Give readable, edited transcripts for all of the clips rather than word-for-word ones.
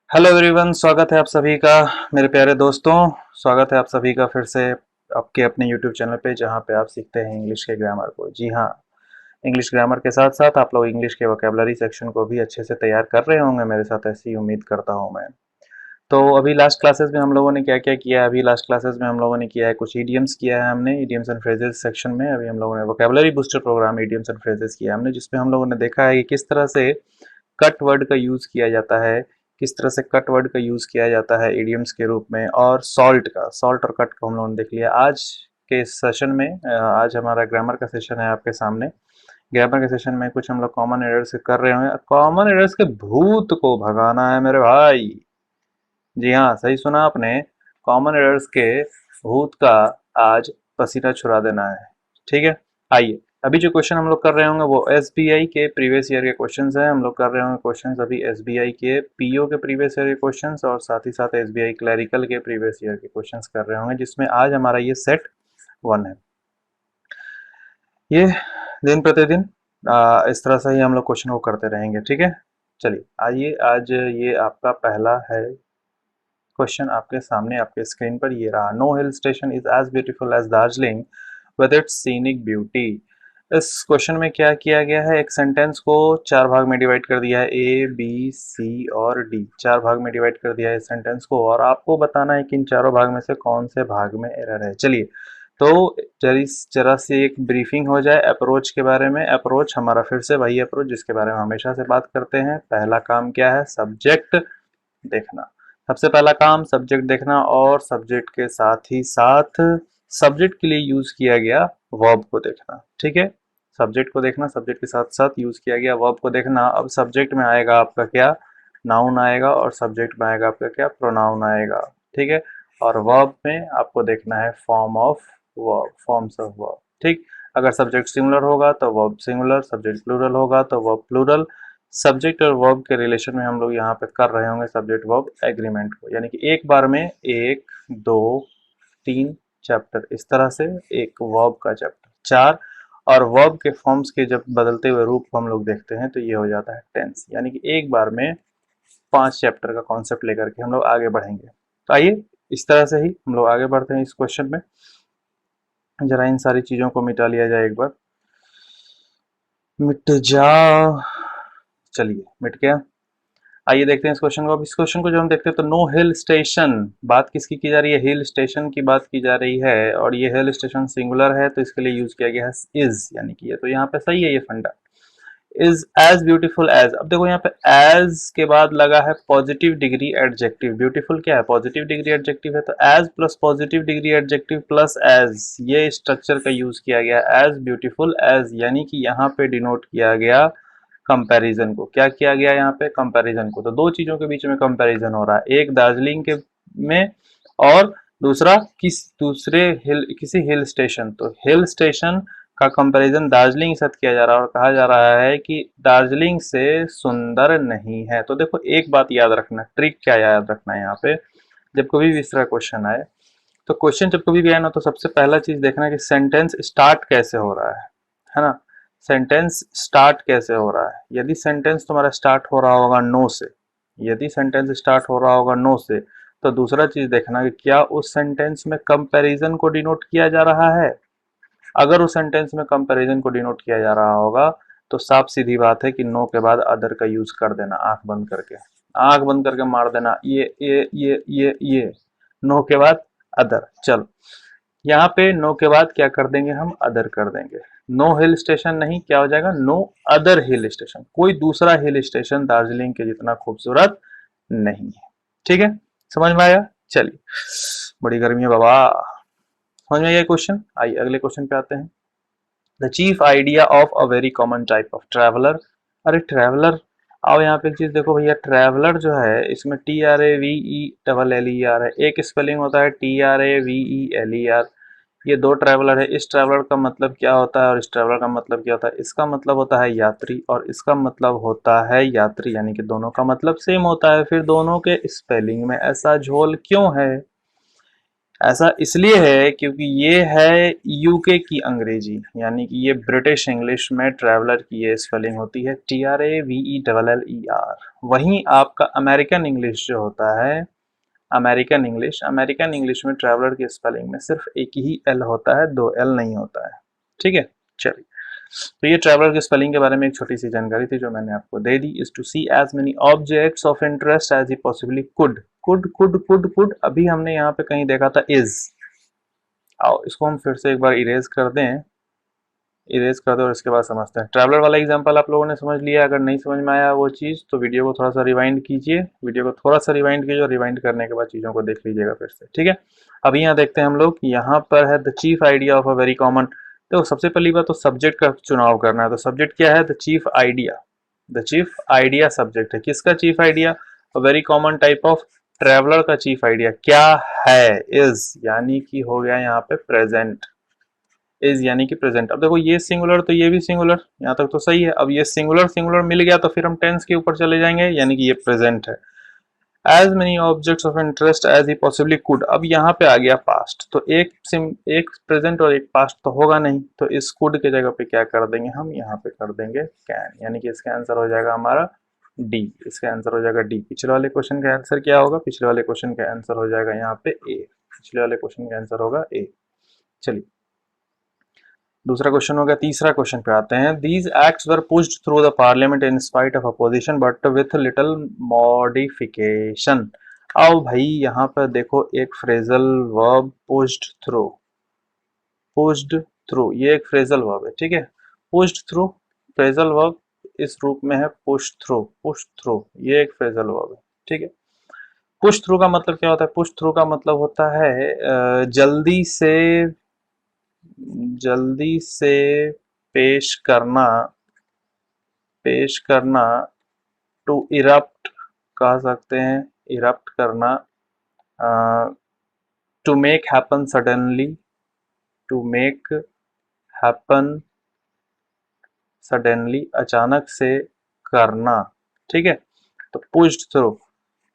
Hello everyone, स्वागत है आप सभी का। मेरे प्यारे दोस्तों, स्वागत है आप सभी का फिर से आपके अपने यूट्यूब चैनल पे, जहाँ पे आप सीखते हैं इंग्लिश के ग्रामर को। जी हाँ, इंग्लिश ग्रामर के साथ साथ आप लोग इंग्लिश के वोकेबलरी सेक्शन को भी अच्छे से तैयार कर रहे होंगे मेरे साथ, ऐसी उम्मीद करता हूँ मैं। तो अभी लास्ट क्लासेस में हम लोगों ने क्या क्या किया है? अभी लास्ट क्लासेस में हम लोगों ने किया है, कुछ ईडियम्स किया है हमने, ईडियम्स एंड फ्रेजेस सेक्शन में। अभी हम लोगों ने vocabulary booster programme idioms and phrases किया हमने, जिसमें हम लोगों ने देखा है कि किस तरह से कट वर्ड का यूज किया जाता है, किस तरह से कट वर्ड का यूज किया जाता है इडियम्स के रूप में, और सॉल्ट और कट को हम लोगों ने देख लिया आज के सेशन में। आज हमारा ग्रामर का सेशन है आपके सामने। ग्रामर के सेशन में कुछ हम लोग कॉमन एरर्स कर रहे होंगे। कॉमन एरर्स के भूत को भगाना है मेरे भाई। जी हाँ, सही सुना आपने। कॉमन एरर्स के भूत का आज पसीना छुड़ा देना है। ठीक है, आइए। अभी जो क्वेश्चन हम लोग कर रहे होंगे वो एसबीआई के प्रीवियस ईयर के क्वेश्चंस हैं। हम लोग कर रहे होंगे क्वेश्चंस अभी एसबीआई के पीओ के प्रीवियस ईयर के क्वेश्चंस, और साथ ही साथ एसबीआई क्लरिकल के प्रीवियस ईयर के क्वेश्चंस कर रहे होंगे, जिसमें आज हमारा ये सेट 1 है। ये दिन प्रतिदिन इस तरह से ही हम लोग क्वेश्चन को करते रहेंगे। ठीक है, चलिए आइए। आज ये आपका पहला है क्वेश्चन आपके सामने, आपके स्क्रीन पर ये रहा। No hill station is as beautiful as Darjeeling with its scenic beauty. इस क्वेश्चन में क्या किया गया है? एक सेंटेंस को चार भाग में डिवाइड कर दिया है, ए बी सी और डी। चार भाग में डिवाइड कर दिया है इस सेंटेंस को, और आपको बताना है कि इन चारों भाग में से कौन से भाग में एरर है। चलिए, तो जरा सी एक ब्रीफिंग हो जाए अप्रोच के बारे में। अप्रोच हमारा फिर से वही अप्रोच जिसके बारे में हमेशा से बात करते हैं। पहला काम क्या है? सब्जेक्ट देखना। सबसे पहला काम सब्जेक्ट देखना, और सब्जेक्ट के साथ ही साथ सब्जेक्ट के लिए यूज किया गया वर्ब को देखना। ठीक है, सब्जेक्ट को देखना, सब्जेक्ट के साथ साथ यूज किया गया वर्ब को देखना। अब सब्जेक्ट में आएगा आपका क्या? नाउन आएगा, और सब्जेक्ट में आएगा आपका क्या? प्रोनाउन आएगा। ठीक है, और वर्ब में आपको देखना है form of verb, forms of verb. ठीक, अगर सब्जेक्ट सिंगुलर होगा तो वर्ब सिंगुलर, सब्जेक्ट प्लूरल होगा तो वर्ब प्लूरल। सब्जेक्ट और वर्ब के रिलेशन में हम लोग यहाँ पे कर रहे होंगे सब्जेक्ट वर्ब एग्रीमेंट को, यानी कि एक बार में एक दो तीन चैप्टर, इस तरह से एक वर्ब का चैप्टर चार। और वर्ब के फॉर्म्स के जब बदलते हुए रूप को हम लोग देखते हैं तो ये हो जाता है टेंस, यानी कि एक बार में 5 चैप्टर का कॉन्सेप्ट लेकर के हम लोग आगे बढ़ेंगे। तो आइए, इस तरह से ही हम लोग आगे बढ़ते हैं इस क्वेश्चन में। जरा इन सारी चीजों को मिटा लिया जाए एक बार। मिट जा। चलिए, मिट गया। आइए देखते हैं इस क्वेश्चन को। अब इस क्वेश्चन को जब हम देखते हैं तो नो हिल स्टेशन, बात किसकी की जा रही है? हिल स्टेशन की बात की जा रही है, और ये हिल स्टेशन सिंगुलर है तो इसके लिए यूज किया गया है इज, यानी कि ये तो यहाँ पे सही है ये funda. Is as beautiful as. अब देखो यहाँ पे एज के बाद लगा है पॉजिटिव डिग्री एडजेक्टिव। ब्यूटीफुल क्या है? पॉजिटिव डिग्री एडजेक्टिव है, तो as plus positive degree adjective plus as, ये स्ट्रक्चर का यूज किया गया एज ब्यूटीफुल एज, यानी कि यहाँ पे डिनोट किया गया कंपैरिजन को। क्या किया गया यहाँ पे? कंपैरिजन को। तो दो चीजों के बीच में कंपैरिजन हो रहा है, एक दार्जिलिंग के में, और दूसरा किसी हिल स्टेशन। तो हिल स्टेशन का कंपैरिजन दार्जिलिंग के साथ किया जा रहा है, और कहा जा रहा है कि दार्जिलिंग से सुंदर नहीं है। तो देखो, एक बात याद रखना, ट्रिक क्या याद रखना है यहाँ पे, जब कभी भी इस तरह क्वेश्चन आए, तो क्वेश्चन जब कभी भी आए ना, तो सबसे पहला चीज देखना कि सेंटेंस स्टार्ट कैसे हो रहा है ना? सेंटेंस स्टार्ट कैसे हो रहा है? यदि सेंटेंस तुम्हारा स्टार्ट हो रहा होगा नो से, यदि सेंटेंस स्टार्ट हो रहा होगा नो से, तो दूसरा चीज देखना कि क्या उस सेंटेंस में कंपैरिजन को डिनोट किया जा रहा है। अगर उस सेंटेंस में कंपैरिजन को डिनोट किया जा रहा होगा, तो साफ सीधी बात है कि नो के बाद अदर का यूज कर देना, आंख बंद करके, आंख बंद करके मार देना, ये नो के बाद अदर। चलो, यहाँ पे नो के बाद क्या कर देंगे? हम अदर कर देंगे। नो हिल स्टेशन नहीं, क्या हो जाएगा? No other hill station. कोई दूसरा हिल स्टेशन दार्जिलिंग के जितना खूबसूरत नहीं है। ठीक है, समझ में आया? चलिए, बड़ी गर्मी है बाबा। समझ में आया क्वेश्चन? आइए अगले क्वेश्चन पे आते हैं। The chief idea of a very common type of traveller. अरे ट्रैवलर, आओ यहाँ पे एक चीज देखो भैया। ट्रैवलर जो है, इसमें TRAVELLER है। एक स्पेलिंग होता है TRAVELER। ये दो ट्रैवलर है। इस ट्रैवलर का मतलब क्या होता है और इस ट्रैवलर का मतलब क्या होता है? इसका मतलब होता है यात्री, और इसका मतलब होता है यात्री, यानी कि दोनों का मतलब सेम होता है। फिर दोनों के स्पेलिंग में ऐसा झोल क्यों है? ऐसा इसलिए है क्योंकि ये है यूके की अंग्रेजी, यानी कि ये ब्रिटिश इंग्लिश में ट्रैवलर की ये स्पेलिंग होती है TRAVELLER। वहीं आपका अमेरिकन इंग्लिश जो होता है, अमेरिकन इंग्लिश में ट्रैवलर की स्पेलिंग में सिर्फ एक ही एल होता है, दो एल नहीं होता है। ठीक है, चलिए। तो ये ट्रैवलर की स्पेलिंग के बारे में एक छोटी सी जानकारी थी जो मैंने आपको दे दी। Is to see as many objects of interest as he possibly could. अभी हमने यहाँ पे कहीं देखा था इज। आओ इसको हम फिर से एक बार इरेज कर दें, इरेज कर दो और इसके बाद समझते हैं। ट्रैवलर वाला एग्जांपल आप लोगों ने समझ लिया। अगर नहीं समझ में आया वो चीज़ तो वीडियो को थोड़ा सा रिवाइंड कीजिए, वीडियो को थोड़ा सा रिवाइंड कीजिए और रिवाइंड करने के बाद चीज़ों को देख लीजिएगा फिर से। ठीक है, अभी यहाँ देखते हैं हम लोग, यहाँ पर है the chief idea of a very common. तो सबसे पहली बात तो सब्जेक्ट का चुनाव करना है। तो सब्जेक्ट क्या है? The chief idea. The chief idea subject है। किसका chief idea? A very common type of traveller का चीफ आइडिया क्या है? इज, यानी कि हो गया यहाँ पे प्रेजेंट। इज यानी कि प्रेजेंट। अब देखो ये सिंगुलर तो ये भी सिंगुलर, यहाँ तक तो सही है। अब ये सिंगुलर सिंगुलर मिल गया तो फिर हम टेंस के ऊपर चले जाएंगे, यानी कि ये प्रेजेंट है। As many objects of interest as he possibly could. अब यहाँ पे आ गया पास्ट, तो एक प्रेजेंट और एक पास्ट तो होगा नहीं, तो इस कुड के जगह पे क्या कर देंगे हम? यहाँ पे कर देंगे कैन, यानी कि इसका आंसर हो जाएगा हमारा डी। इसका आंसर हो जाएगा डी। पिछले वाले क्वेश्चन का आंसर क्या होगा? पिछले वाले क्वेश्चन का आंसर हो जाएगा यहाँ पे ए। पिछले वाले क्वेश्चन का आंसर होगा ए। चलिए दूसरा क्वेश्चन हो गया। तीसरा क्वेश्चन पे आते हैं। These acts were pushed through the parliament in spite of opposition but with little modification. आओ भाई यहाँ पर देखो एक phrasal verb pushed through, pushed through ये एक फ्रेजल वर्ब है। ठीक है, पुश्ड थ्रू फ्रेजल वर्ब इस रूप में है पुश थ्रू। पुश थ्रू ये एक फ्रेजल वर्ब है। ठीक है, पुश थ्रू का मतलब क्या होता है? पुश थ्रू का मतलब होता है जल्दी से, जल्दी से पेश करना, पेश करना। टू इरप्ट कह सकते हैं, इरप्ट करना। To make happen suddenly, to make happen suddenly अचानक से करना। ठीक है, तो पुश्ड थ्रू।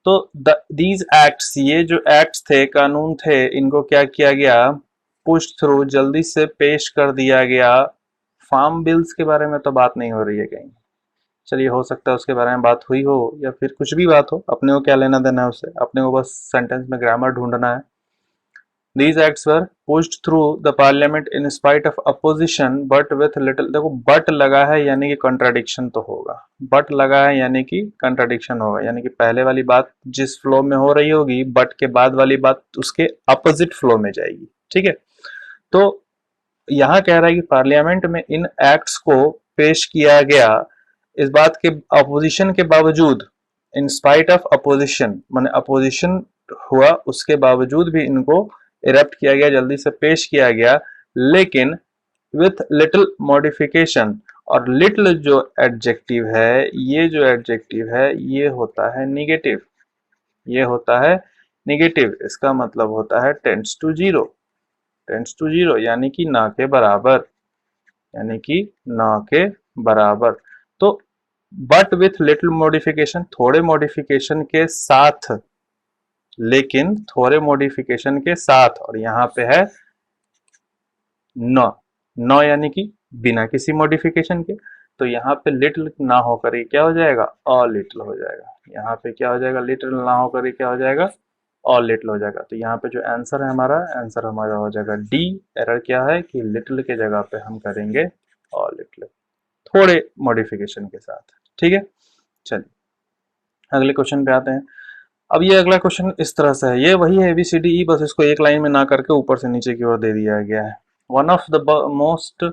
तो दीज एक्ट्स, ये जो एक्ट्स थे, कानून थे, इनको क्या किया गया? पुश थ्रू, जल्दी से पेश कर दिया गया। फार्म बिल्स के बारे में तो बात नहीं हो रही है कहीं। चलिए हो सकता है उसके बारे में बात हुई हो या फिर कुछ भी बात हो, अपने को क्या लेना देना है उससे, अपने को बस सेंटेंस में ग्रामर ढूंढना है। These acts were pushed through the parliament in spite of opposition but with little। देखो बट लगा है यानी कि कंट्राडिक्शन तो होगा, बट लगा है यानी कि कंट्राडिक्शन होगा, यानी कि पहले वाली बात जिस फ्लो में हो रही होगी बट के बाद वाली बात उसके अपोजिट फ्लो में जाएगी। ठीक है, तो यहाँ कह रहा है कि पार्लियामेंट में इन एक्ट्स को पेश किया गया इस बात के अपोजिशन के बावजूद, इन स्पाइट ऑफ अपोजिशन माने अपोजिशन हुआ उसके बावजूद भी इनको इरप्ट किया गया, जल्दी से पेश किया गया, लेकिन विथ लिटिल मॉडिफिकेशन। और लिटिल जो एडजेक्टिव है, ये जो एडजेक्टिव है ये होता है निगेटिव, ये होता है निगेटिव। इसका मतलब होता है tends to zero, tends to zero यानी कि ना के बराबर, यानी कि ना के बराबर। तो बट विथ लिटिल मॉडिफिकेशन, थोड़े मॉडिफिकेशन के साथ, लेकिन थोड़े मॉडिफिकेशन के साथ, और यहाँ पे है न, न यानी कि बिना किसी मॉडिफिकेशन के। तो यहाँ पे लिटिल ना होकर ये क्या हो जाएगा? अ लिटिल हो जाएगा। यहाँ पे क्या हो जाएगा? लिटिल ना होकर ये क्या हो जाएगा? अ लिटिल हो जाएगा। तो यहाँ पे जो आंसर है हमारा, आंसर हमारा हो जाएगा डी। एरर क्या है कि लिटिल के जगह पे हम करेंगे अ लिटिल, थोड़े मॉडिफिकेशन के साथ। ठीक है, चलिए अगले क्वेश्चन पे आते हैं। अब ये अगला क्वेश्चन इस तरह से है, ये वही है ABCDE, बस इसको एक लाइन में ना करके ऊपर से नीचे की ओर दे दिया गया है। One of the most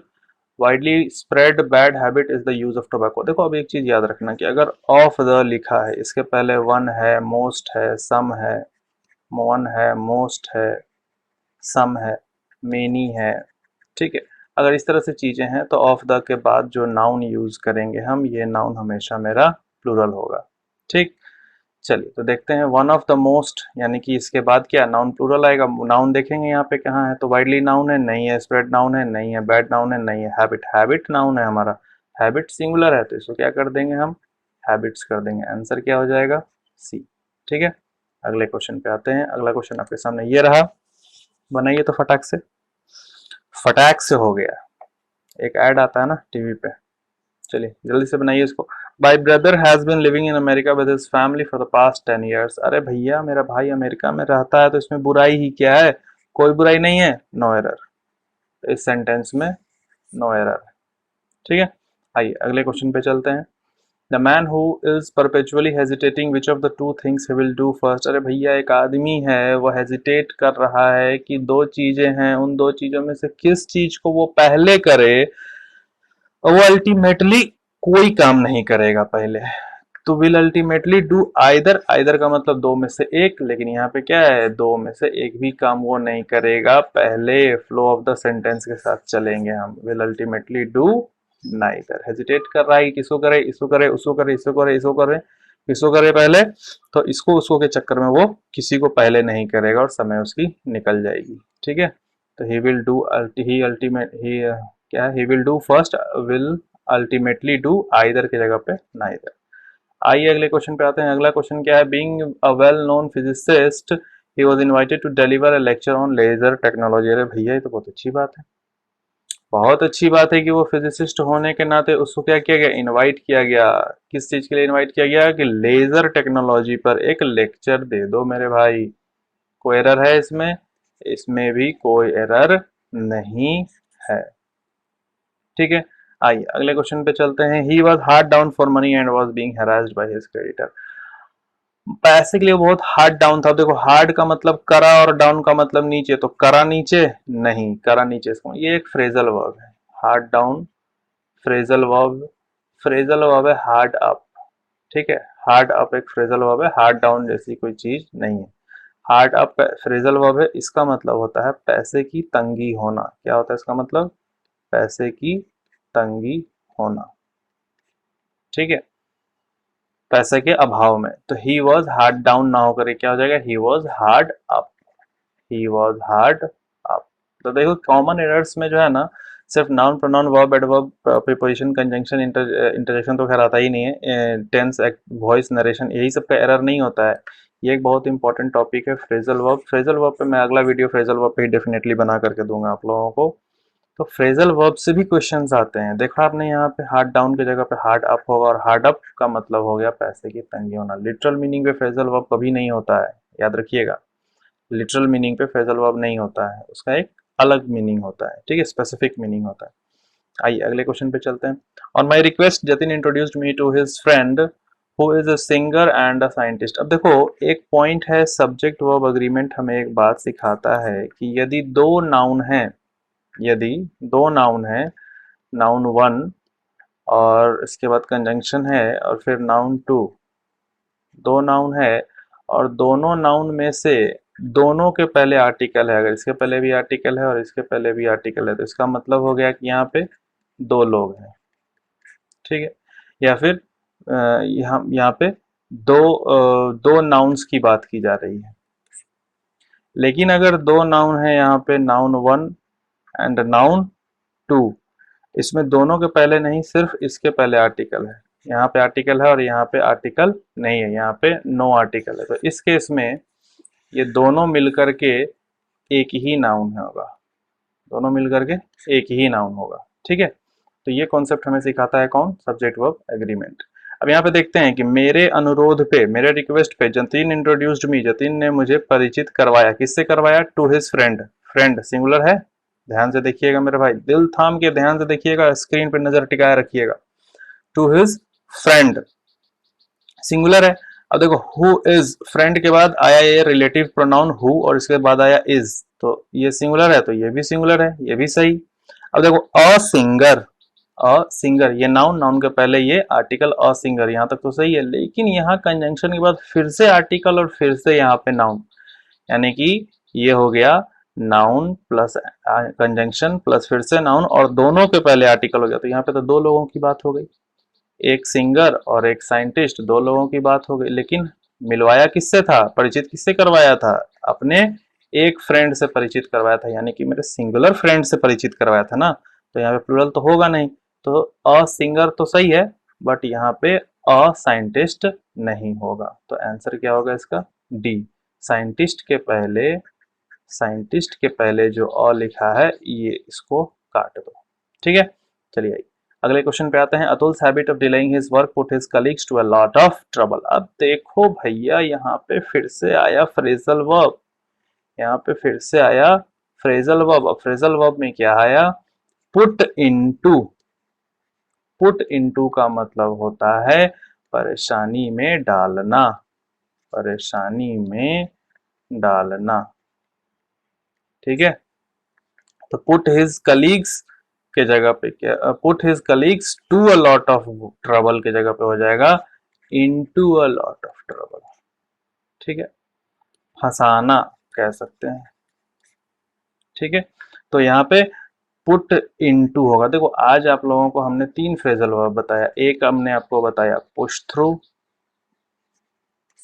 widely spread bad habit is the use of tobacco. देखो अब एक चीज याद रखना कि अगर ऑफ द लिखा है, इसके पहले वन है, मोस्ट है, सम है, वन है, मोस्ट है, सम है, मेनी है। ठीक है, अगर इस तरह से चीजें हैं तो ऑफ द के बाद जो नाउन यूज करेंगे हम, ये नाउन हमेशा मेरा प्लूरल होगा। ठीक, चलिए तो देखते हैं। वन ऑफ द मोस्ट यानी कि इसके बाद क्या नाउन प्लूरल आएगा। नाउन देखेंगे यहाँ पे कहाँ है, तो वाइडली नाउन है, नहीं है। स्प्रेड नाउन है, नहीं है। बैड नाउन है, नहीं है। हैबिट, हैबिट नाउन है हमारा, हैबिट सिंगुलर है, तो इसको क्या कर देंगे हम? हैबिट्स कर देंगे। आंसर क्या हो जाएगा? सी। ठीक है, अगले क्वेश्चन पे आते हैं। अगला क्वेश्चन आपके सामने ये रहा। बनाइए तो फटाक से, फटाक से हो गया। एक ऐड आता है ना टीवी पे, चलिए जल्दी से बनाइए इसको। My brother has been living in America with his family for the past 10 years। अरे भैया मेरा भाई अमेरिका में रहता है तो इसमें बुराई ही क्या है, कोई बुराई नहीं है, नो एरर, इस सेंटेंस में नो एरर। ठीक है, आइए अगले क्वेश्चन पे चलते हैं। The man who is perpetually hesitating which of the two things he will do first. अरे भैया एक आदमी है वो हेजिटेट कर रहा है कि दो चीजें हैं, उन दो चीजों में से किस चीज को वो पहले करे, और वो अल्टीमेटली कोई काम नहीं करेगा पहले। तो will ultimately do either, either का मतलब दो में से एक, लेकिन यहाँ पे क्या है, दो में से एक भी काम वो नहीं करेगा पहले। फ्लो ऑफ द सेंटेंस के साथ चलेंगे हम, will ultimately do neither. Hesitate कर रहा है कि किसको करे, इसको करे, उसको करे, इसको करे, इसको करे, किसको करे पहले, तो इसको उसको के चक्कर में वो किसी को पहले नहीं करेगा और समय उसकी निकल जाएगी। ठीक है, तो he will do, he ultimate, he क्या, he will do first, will ultimately do either की जगह पे नाइदर। आइए अगले क्वेश्चन पे आते हैं। अगला क्वेश्चन क्या है, being a well known physicist he was invited to deliver a lecture on laser technology. अरे भैया ये तो बहुत अच्छी बात है, बहुत अच्छी बात है कि वो फिजिसिस्ट होने के नाते उसको क्या किया गया, इनवाइट किया गया। किस चीज के लिए इनवाइट किया गया, कि लेजर टेक्नोलॉजी पर एक लेक्चर दे दो मेरे भाई। कोई एरर है इसमें, इसमें भी कोई एरर नहीं है। ठीक है, आइए अगले क्वेश्चन पे चलते हैं। He was hard down for money and was being harassed by his creditor. पैसे के लिए बहुत हार्ड डाउन था। देखो हार्ड का मतलब करा और डाउन का मतलब नीचे, तो करा नीचे नहीं, करा नीचे इसको, ये एक फ्रेजल वर्ब है। Hard down phrasal verb, phrasal verb है हार्ड अप। ठीक है, हार्ड अप एक फ्रेजल वर्ब है, हार्ड डाउन जैसी कोई चीज नहीं है। हार्ड अप फ्रेजल वर्ब है, इसका मतलब होता है पैसे की तंगी होना। क्या होता है इसका मतलब, पैसे की तंगी होना। ठीक है, पैसे के अभाव में। तो ही वॉज हार्ड डाउन ना होकर क्या हो जाएगा, he was hard up, he was hard up. तो देखो कॉमन एरर्स में जो है ना, सिर्फ noun pronoun verb adverb preposition conjunction interjection तो खैर आता ही नहीं है, टेंस वॉइस नरेशन यही सब का एरर नहीं होता है। ये एक बहुत इंपॉर्टेंट टॉपिक है फ्रेजल वर्ब। फ्रेजल वर्ब पे मैं अगला वीडियो फ्रेजल वर्ब पे ही डेफिनेटली बना करके दूंगा आप लोगों को। तो फ्रेजल वर्ब से भी क्वेश्चंस आते हैं। देखो आपने यहाँ पे हार्ड डाउन की जगह पे हार्ड अप होगा, और हार्ड अप का मतलब हो गया पैसे की तंगी होना। लिटरल मीनिंग पे फ्रेजल वर्ब कभी नहीं होता है, याद रखिएगा। लिटरल मीनिंग पे फ्रेजल वर्ब नहीं होता है, उसका एक अलग मीनिंग होता है। ठीक है, स्पेसिफिक मीनिंग होता है। आइए अगले क्वेश्चन पे चलते हैं। On my request Jatin introduced me to his friend who is a singer and a scientist. अब देखो एक पॉइंट है, सब्जेक्ट वर्ब अग्रीमेंट हमें एक बात सिखाता है कि यदि दो नाउन हैं, यदि दो नाउन है, नाउन वन और इसके बाद कंजंक्शन है और फिर नाउन टू, दो नाउन है और दोनों नाउन में से दोनों के पहले आर्टिकल है, अगर इसके पहले भी आर्टिकल है और इसके पहले भी आर्टिकल है, तो इसका मतलब हो गया कि यहाँ पे दो लोग हैं। ठीक है, या फिर यहाँ पे दो नाउन्स की बात की जा रही है। लेकिन अगर दो नाउन है यहाँ पे, noun one and noun two, इसमें दोनों के पहले नहीं, सिर्फ इसके पहले आर्टिकल है। यहाँ पे आर्टिकल है और यहाँ पे आर्टिकल नहीं है, यहाँ पे नो आर्टिकल है। तो इस केस में ये दोनों मिलकर के एक ही नाउन होगा, दोनों मिलकर के एक ही नाउन होगा। ठीक है, तो ये कॉन्सेप्ट हमें सिखाता है कौन, सब्जेक्ट वर्ब एग्रीमेंट। अब यहाँ पे देखते हैं कि मेरे अनुरोध पे, मेरे रिक्वेस्ट पे जतिन इंट्रोड्यूस्ड मी, जतिन ने मुझे परिचित करवाया। किससे करवाया, to his friend. Friend singular है, ध्यान से देखिएगा मेरे भाई, दिल थाम के ध्यान से देखिएगा, स्क्रीन पे नजर टिकाए रखिएगा। टू हिज फ्रेंड सिंगुलर है। अब देखो हु इज, फ्रेंड के बाद आया ये रिलेटिव प्रोनाउन हु और इसके बाद आया इज, तो ये सिंगुलर है तो ये भी सिंगुलर है, ये भी सही। अब देखो अ सिंगर, अ सिंगर ये नाउन, नाउन के पहले ये आर्टिकल अ सिंगर, यहां तक तो सही है। लेकिन यहाँ कंजंक्शन के बाद फिर से आर्टिकल और फिर से यहाँ पे नाउन, यानी कि ये हो गया नाउन प्लस कंजंक्शन प्लस फिर से नाउन और दोनों के पहले आर्टिकल हो गया। तो यहाँ पे तो दो लोगों की बात हो गई, एक सिंगर और एक साइंटिस्ट, दो लोगों की बात हो गई। लेकिन मिलवाया किससे था, परिचित किससे करवाया था, अपने एक फ्रेंड से परिचित करवाया था, यानी कि मेरे सिंगुलर फ्रेंड से परिचित करवाया था ना। तो यहाँ पे प्लूरल तो होगा नहीं, तो अ सिंगर तो सही है, बट यहाँ पे अ साइंटिस्ट नहीं होगा। तो आंसर क्या होगा इसका, डी। साइंटिस्ट के पहले साइंटिस्ट के पहले जो अ लिखा है ये इसको काट दो। ठीक है, चलिए आइए अगले क्वेश्चन पे आते हैं। Atul's habit of delaying his work put his colleagues to a lot of trouble. अब देखो भैया यहाँ पे फिर से आया फ्रेजल वर्ब, यहाँ पे फिर से आया फ्रेजल वर्ब। अब फ्रेजल वर्ब में क्या आया? Put into. पुट इनटू का मतलब होता है परेशानी में डालना, परेशानी में डालना। ठीक है, तो पुट हिज कलीग्स के जगह पे क्या, put his colleagues to a lot of trouble के जगह पे हो जाएगा into a lot of trouble. ठीक है, फंसाना कह सकते हैं। ठीक है, तो यहाँ पे पुट इनटू होगा। देखो आज आप लोगों को हमने 3 फ्रेजल वर्ब बताया। एक हमने आपको बताया पुश थ्रू,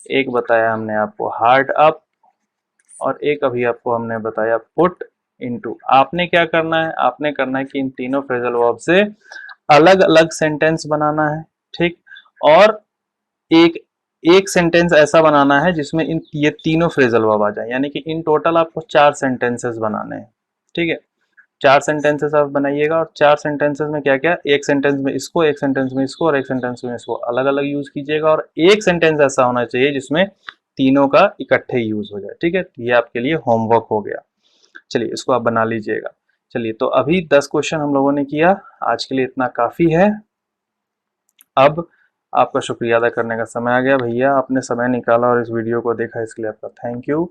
एक बताया हमने आपको हार्ड अप, और एक अभी आपको हमने बताया पुट इनटू। आपने क्या करना है? आपने करना है कि इन तीनों फ्रेजल वर्ब से अलग अलग सेंटेंस बनाना है। ठीक, और एक एक सेंटेंस ऐसा बनाना है जिसमें इन ये तीनों फ्रेजल वर्ब आ जाए, यानी कि इन टोटल आपको 4 सेंटेंसेस बनाने हैं। ठीक है, 4 सेंटेंसेस आप बनाइएगा, और 4 सेंटेंसेस में क्या क्या, एक सेंटेंस में इसको, एक सेंटेंस में इसको, और एक सेंटेंस में इसको अलग अलग यूज कीजिएगा, और एक सेंटेंस ऐसा होना चाहिए जिसमें तीनों का इकट्ठे यूज हो जाए। ठीक है, ये आपके लिए होमवर्क हो गया। चलिए इसको आप बना लीजिएगा। चलिए तो अभी 10 क्वेश्चन हम लोगों ने किया, आज के लिए इतना काफी है। अब आपका शुक्रिया अदा करने का समय आ गया। भैया आपने समय निकाला और इस वीडियो को देखा, इसके लिए आपका थैंक यू।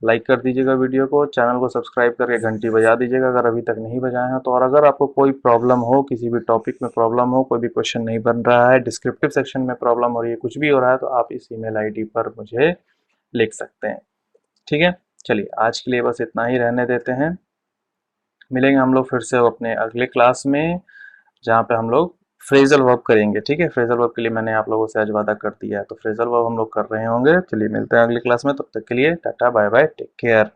लाइक कर दीजिएगा वीडियो को, चैनल को सब्सक्राइब करके घंटी बजा दीजिएगा अगर अभी तक नहीं बजाए हैं तो। और अगर आपको कोई प्रॉब्लम हो, किसी भी टॉपिक में प्रॉब्लम हो, कोई भी क्वेश्चन नहीं बन रहा है, डिस्क्रिप्टिव सेक्शन में प्रॉब्लम हो रही है, कुछ भी हो रहा है, तो आप इस ईमेल आईडी पर मुझे लिख सकते हैं। ठीक है, चलिए आज के लिए बस इतना ही रहने देते हैं। मिलेंगे हम लोग फिर से अपने अगले क्लास में, जहाँ पे हम लोग फ्रेजल वर्ब करेंगे। ठीक है, फ्रेजल वर्ब के लिए मैंने आप लोगों से आज वादा कर दिया है, तो फ्रेजल वर्ब हम लोग कर रहे होंगे। चलिए मिलते हैं अगली क्लास में, तब तक के लिए tata bye bye, take care.